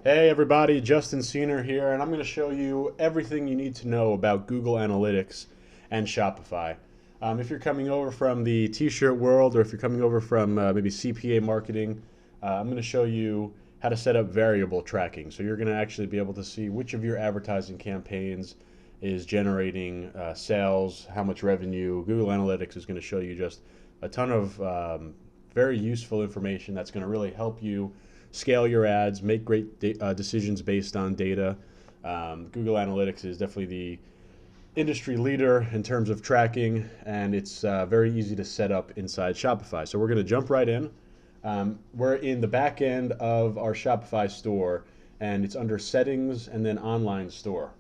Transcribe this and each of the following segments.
Hey everybody, Justin Seener here, and I'm going to show you everything you need to know about Google Analytics and Shopify. If you're coming over from the t-shirt world, or if you're coming over from maybe CPA marketing, I'm going to show you how to set up variable tracking. So you're going to actually be able to see which of your advertising campaigns is generating sales, how much revenue. Google Analytics is going to show you just a ton of very useful information that's going to really help you scale your ads, make great decisions based on data. Google Analytics is definitely the industry leader in terms of tracking, and it's very easy to set up inside Shopify. So we're going to jump right in. We're in the back end of our Shopify store, and it's under Settings and then Online Store.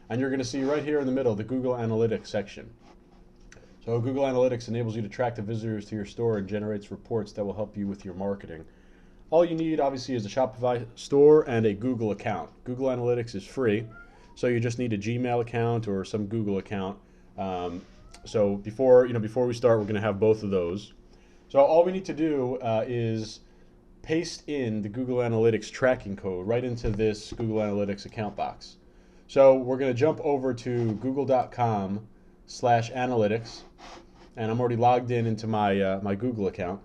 And you're going to see right here in the middle the Google Analytics section. So Google Analytics enables you to track the visitors to your store and generates reports that will help you with your marketing. All you need obviously is a Shopify store and a Google account. Google Analytics is free, so you just need a Gmail account or some Google account. So before we start, we're going to have both of those. So all we need to do is paste in the Google Analytics tracking code right into this Google Analytics account box. So we're going to jump over to google.com/analytics, and I'm already logged in into my Google account.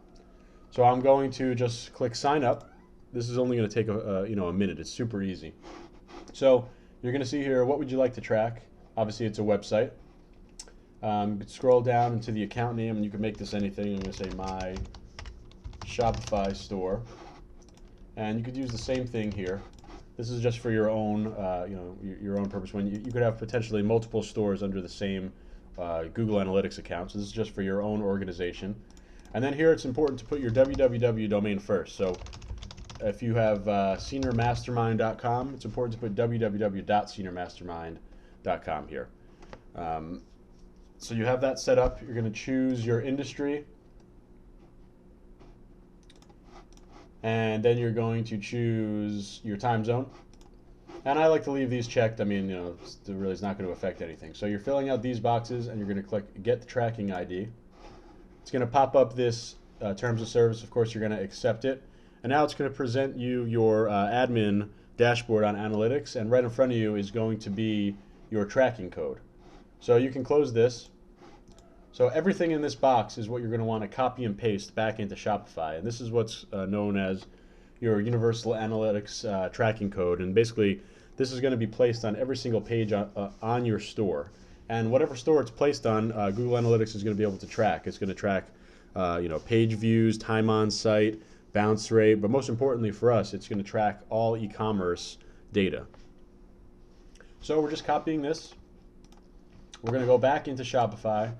So I'm going to just click sign up. This is only going to take a minute. It's super easy. So you're going to see here, what would you like to track? Obviously, it's a website. You could scroll down into the account name, and you can make this anything. I'm going to say my Shopify store, and you could use the same thing here. This is just for your own, your own purpose. When you could have potentially multiple stores under the same Google Analytics account. So this is just for your own organization. And then here it's important to put your www domain first. So if you have seniormastermind.com, it's important to put www.seniormastermind.com here. So you have that set up. You're going to choose your industry. And then you're going to choose your time zone. And I like to leave these checked. I mean, it really is not going to affect anything. So you're filling out these boxes, and you're going to click Get the Tracking ID. It's going to pop up this terms of service. Of course, you're going to accept it. And now it's going to present you your admin dashboard on analytics. And right in front of you is going to be your tracking code. So you can close this. So everything in this box is what you're going to want to copy and paste back into Shopify. And this is what's known as your Universal Analytics tracking code. And basically, this is going to be placed on every single page on your store. And whatever store it's placed on, Google Analytics is going to be able to track. It's going to track, page views, time on site, bounce rate, but most importantly for us, it's going to track all e-commerce data. So we're just copying this. We're going to go back into Shopify,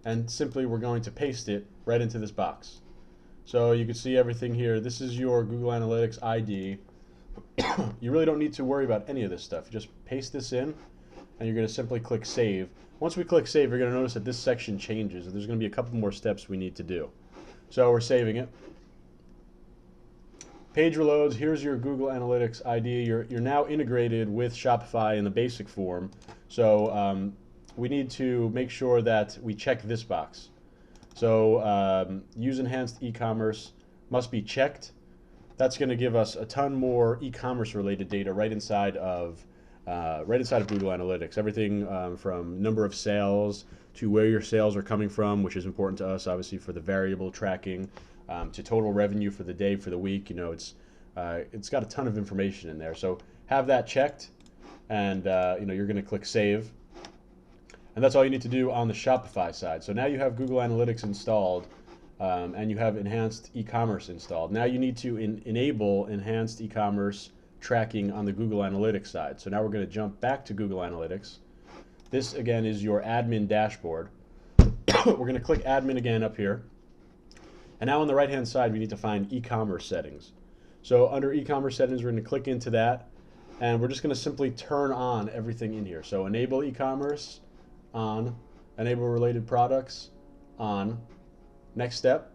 and simply we're going to paste it right into this box. So you can see everything here. This is your Google Analytics ID. You really don't need to worry about any of this stuff. You just paste this in, and you're going to simply click Save. Once we click Save, you're going to notice that this section changes. There's going to be a couple more steps we need to do. So we're saving it. Page reloads. Here's your Google Analytics ID. You're now integrated with Shopify in the basic form. So we need to make sure that we check this box. So use enhanced e-commerce must be checked. That's going to give us a ton more e-commerce related data right inside of Google Analytics. Everything from number of sales to where your sales are coming from, which is important to us, obviously, for the variable tracking, to total revenue for the day, for the week. It's got a ton of information in there. So have that checked, and you're going to click Save. And that's all you need to do on the Shopify side. So now you have Google Analytics installed, and you have enhanced e-commerce installed. Now you need to enable enhanced e-commerce tracking on the Google Analytics side. So now we're going to jump back to Google Analytics. This again is your admin dashboard. We're going to click admin again up here. And now on the right hand side we need to find e-commerce settings. So under e-commerce settings we're going to click into that, and we're just going to simply turn on everything in here. So enable e-commerce on, enable related products on. Next step,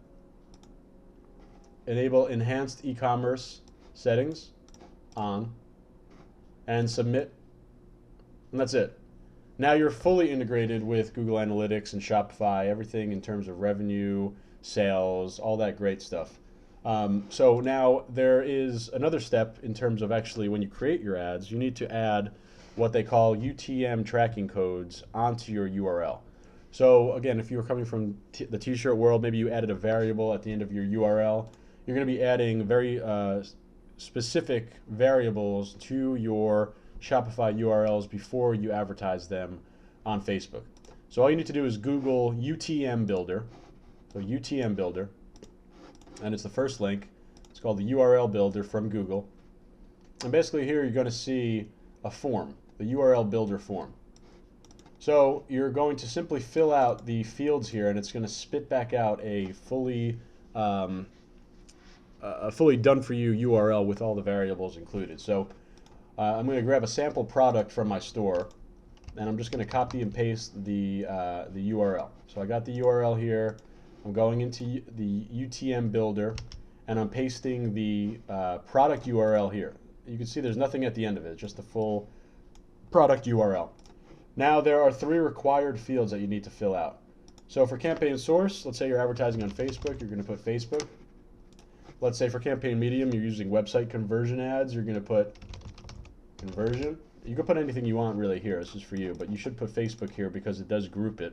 enable enhanced e-commerce settings on, and submit, and that's it. Now you're fully integrated with Google Analytics and Shopify, everything in terms of revenue, sales, all that great stuff. So now there is another step in terms of actually when you create your ads, you need to add what they call UTM tracking codes onto your URL. So again, if you were coming from the t-shirt world, maybe you added a variable at the end of your URL. You're going to be adding very specific variables to your Shopify URLs before you advertise them on Facebook. So all you need to do is Google UTM Builder. So UTM Builder, and it's the first link. It's called the URL Builder from Google. And basically here you're going to see a form, the URL Builder form. So you're going to simply fill out the fields here, and it's going to spit back out a fully done for you URL with all the variables included. So I'm going to grab a sample product from my store, and I'm just going to copy and paste the URL. So I got the URL here. I'm going into the UTM Builder, and I'm pasting the product URL here. You can see there's nothing at the end of it, just the full product URL. Now there are 3 required fields that you need to fill out. So for campaign source, let's say you're advertising on Facebook, you're going to put Facebook. Let's say for campaign medium, you're using website conversion ads, you're going to put conversion. You can put anything you want really here, this is for you, but you should put Facebook here because it does group it.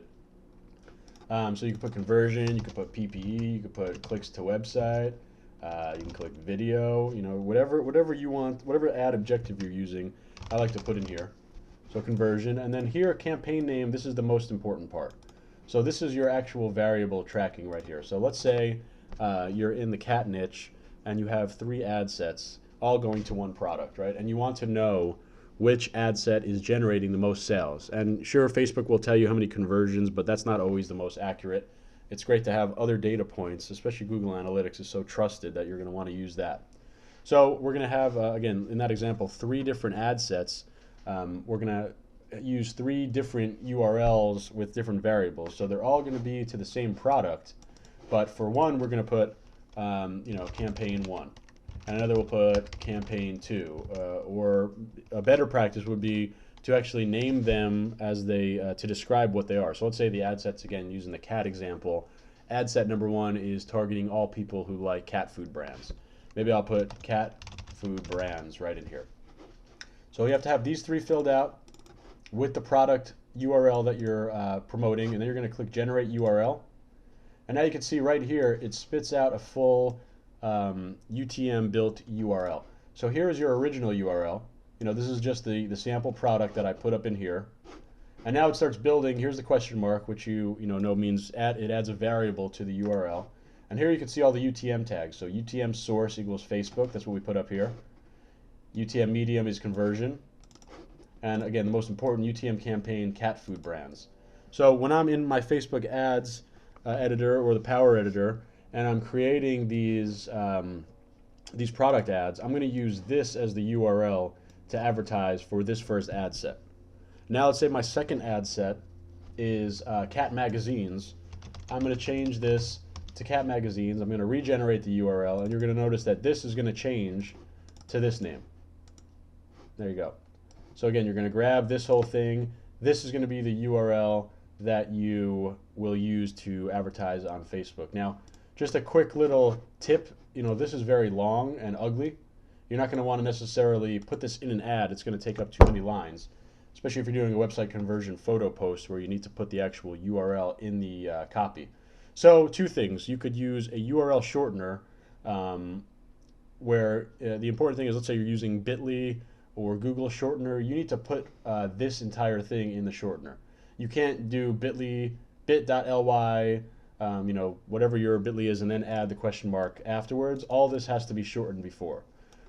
So you can put conversion, you can put PPE, you can put clicks to website, you can click video, you know, whatever you want, whatever ad objective you're using, I like to put in here. So conversion, and then here campaign name, this is the most important part. So this is your actual variable tracking right here. So let's say you're in the cat niche and you have 3 ad sets all going to one product, right? And you want to know which ad set is generating the most sales. And sure, Facebook will tell you how many conversions, but that's not always the most accurate. It's great to have other data points, especially Google Analytics is so trusted that you're going to want to use that. So we're going to have, again, in that example, 3 different ad sets. We're going to use 3 different URLs with different variables. So they're all going to be to the same product, but for one, we're going to put, campaign 1. And another will put campaign 2, or a better practice would be to actually name them as they to describe what they are. So let's say the ad sets, again, using the cat example, ad set number 1 is targeting all people who like cat food brands. Maybe I'll put cat food brands right in here. So you have to have these 3 filled out with the product URL that you're promoting, and then you're going to click generate URL. And now you can see right here it spits out a full UTM built URL. So here is your original URL. You know, this is just the sample product that I put up in here. And now it starts building. Here's the question mark, which you know means it adds a variable to the URL. And here you can see all the UTM tags. So UTM source equals Facebook. That's what we put up here. UTM medium is conversion. And again, the most important, UTM campaign, cat food brands. So when I'm in my Facebook ads editor or the Power Editor, and I'm creating these product ads, I'm going to use this as the URL to advertise for this first ad set. Now let's say my second ad set is cat magazines. I'm going to change this to cat magazines. I'm going to regenerate the URL, and you're going to notice that this is going to change to this name. There you go. So again, you're going to grab this whole thing. This is going to be the URL that you will use to advertise on Facebook. Now, just a quick little tip, this is very long and ugly. You're not going to want to necessarily put this in an ad. It's going to take up too many lines, especially if you're doing a website conversion photo post where you need to put the actual URL in the copy. So 2 things. You could use a URL shortener where the important thing is, let's say you're using Bitly or Google shortener, you need to put this entire thing in the shortener. You can't do bit.ly, whatever your Bitly is, and then add the question mark afterwards. All this has to be shortened before.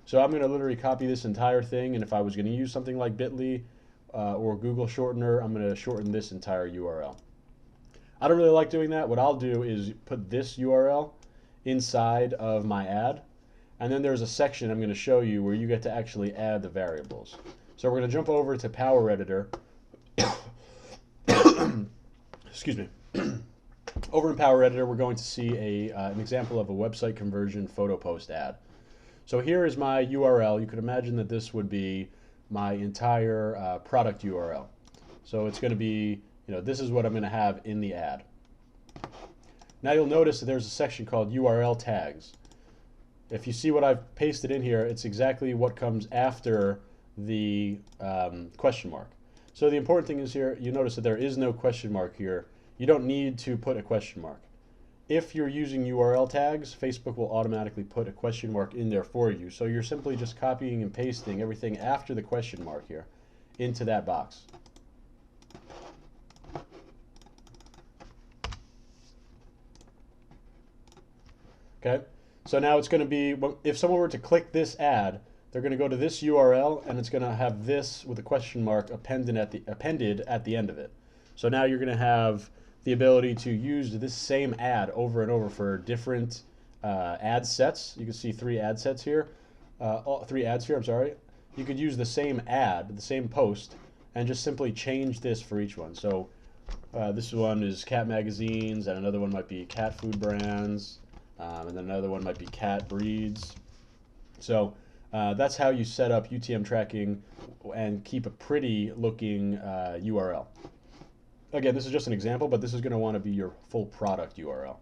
So I'm going to literally copy this entire thing, and if I was going to use something like Bitly or Google shortener, I'm going to shorten this entire URL. I don't really like doing that. What I'll do is put this URL inside of my ad, and then there's a section I'm going to show you where you get to actually add the variables. So we're going to jump over to Power Editor. Excuse me. Over in Power Editor, we're going to see an example of a website conversion photo post ad. So here is my URL. You could imagine that this would be my entire product URL. So it's going to be, this is what I'm going to have in the ad. Now you'll notice that there's a section called URL tags. if you see what I've pasted in here, it's exactly what comes after the question mark. So the important thing is here, you notice that there is no question mark here. You don't need to put a question mark. If you're using URL tags, Facebook will automatically put a question mark in there for you. So you're simply just copying and pasting everything after the question mark here into that box. Okay, so now it's going to be, if someone were to click this ad, they're going to go to this URL and it's going to have this with a question mark appended at the end of it. So now you're going to have the ability to use this same ad over and over for different ad sets. You can see three ad sets here, three ads here, I'm sorry. You could use the same ad, the same post, and just simply change this for each one. So this one is cat magazines, and another one might be cat food brands, and then another one might be cat breeds. So that's how you set up UTM tracking and keep a pretty looking URL. Again, this is just an example, but this is going to want to be your full product URL.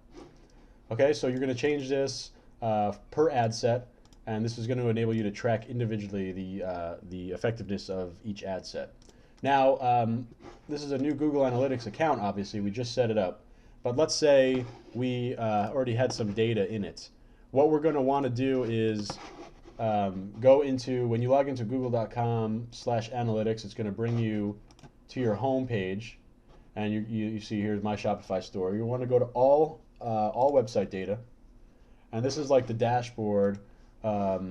Okay, so you're going to change this per ad set, and this is going to enable you to track individually the effectiveness of each ad set. Now, this is a new Google Analytics account, obviously. We just set it up. But let's say we already had some data in it. What we're going to want to do is go into, when you log into google.com/analytics, it's going to bring you to your home page. And you see here's my Shopify store. You want to go to all website data. And this is like the dashboard, or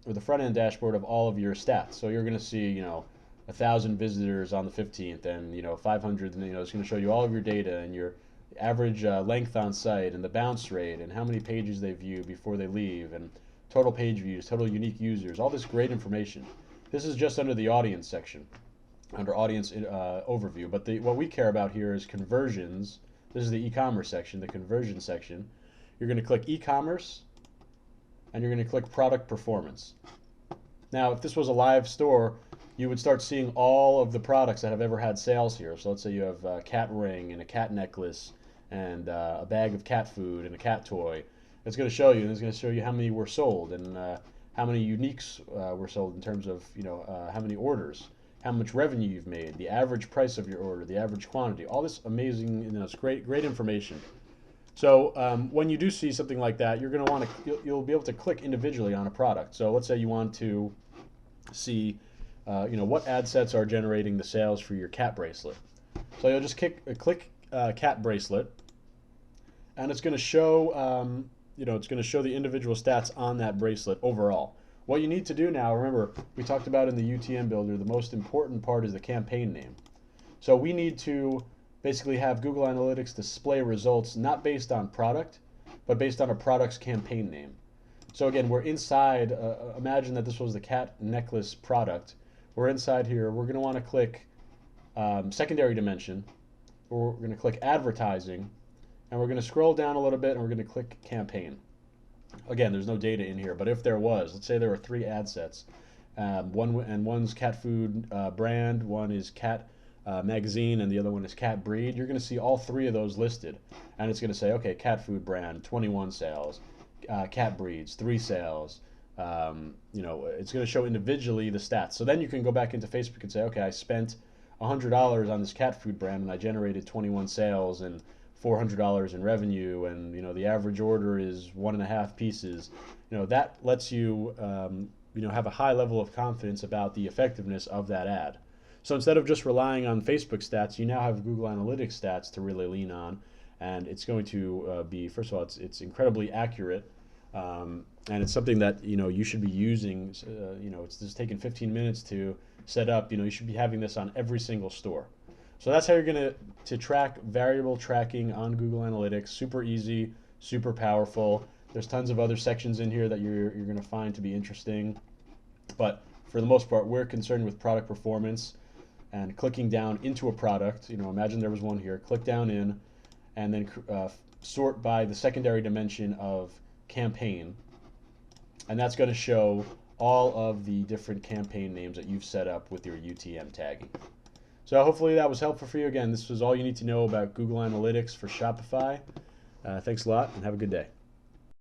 the front end dashboard of all of your stats. So you're going to see, 1,000 visitors on the 15th, and 500. And, it's going to show you all of your data and your average length on site and the bounce rate and how many pages they view before they leave and total page views, total unique users, all this great information. This is just under the audience section, under audience overview. But what we care about here is conversions. This is the e-commerce section, the conversion section. You're going to click e-commerce and you're going to click product performance. Now, if this was a live store, you would start seeing all of the products that have ever had sales here. So let's say you have a cat ring and a cat necklace and a bag of cat food and a cat toy. It's going to show you, and it's going to show you how many were sold and how many uniques were sold in terms of how many orders, how much revenue you've made, the average price of your order, the average quantity. All this amazing, it's great information. So when you do see something like that, you're going to want to, you'll be able to click individually on a product. So let's say you want to see, what ad sets are generating the sales for your cat bracelet. So you'll just click cat bracelet, and it's going to show, it's going to show the individual stats on that bracelet overall. What you need to do now, remember, we talked about in the UTM builder, the most important part is the campaign name. So we need to basically have Google Analytics display results not based on product, but based on a product's campaign name. So again, we're inside, imagine that this was the cat necklace product. We're inside here. We're going to want to click secondary dimension. We're going to click advertising, and we're going to scroll down a little bit, and we're going to click campaign. Again, there's no data in here, but if there was, let's say there were 3 ad sets. One's cat food brand, one is cat magazine, and the other one is cat breed. You're going to see all 3 of those listed, and it's going to say, okay, cat food brand, 21 sales, cat breeds, 3 sales. It's going to show individually the stats. So then you can go back into Facebook and say, okay, I spent $100 on this cat food brand, and I generated 21 sales and $400 in revenue, and the average order is 1.5 pieces. That lets you have a high level of confidence about the effectiveness of that ad. So instead of just relying on Facebook stats, you now have Google Analytics stats to really lean on, and it's going to be, first of all, it's incredibly accurate, and it's something that you should be using. It's just taken 15 minutes to set up. You should be having this on every single store. So that's how you're going to track variable tracking on Google Analytics. Super easy, super powerful. There's tons of other sections in here that you're going to find to be interesting. But for the most part, we're concerned with product performance and clicking down into a product. Imagine there was one here. Click down in, and then sort by the secondary dimension of campaign. And that's going to show all of the different campaign names that you've set up with your UTM tagging. So hopefully that was helpful for you. Again, this was all you need to know about Google Analytics for Shopify. Thanks a lot, and have a good day.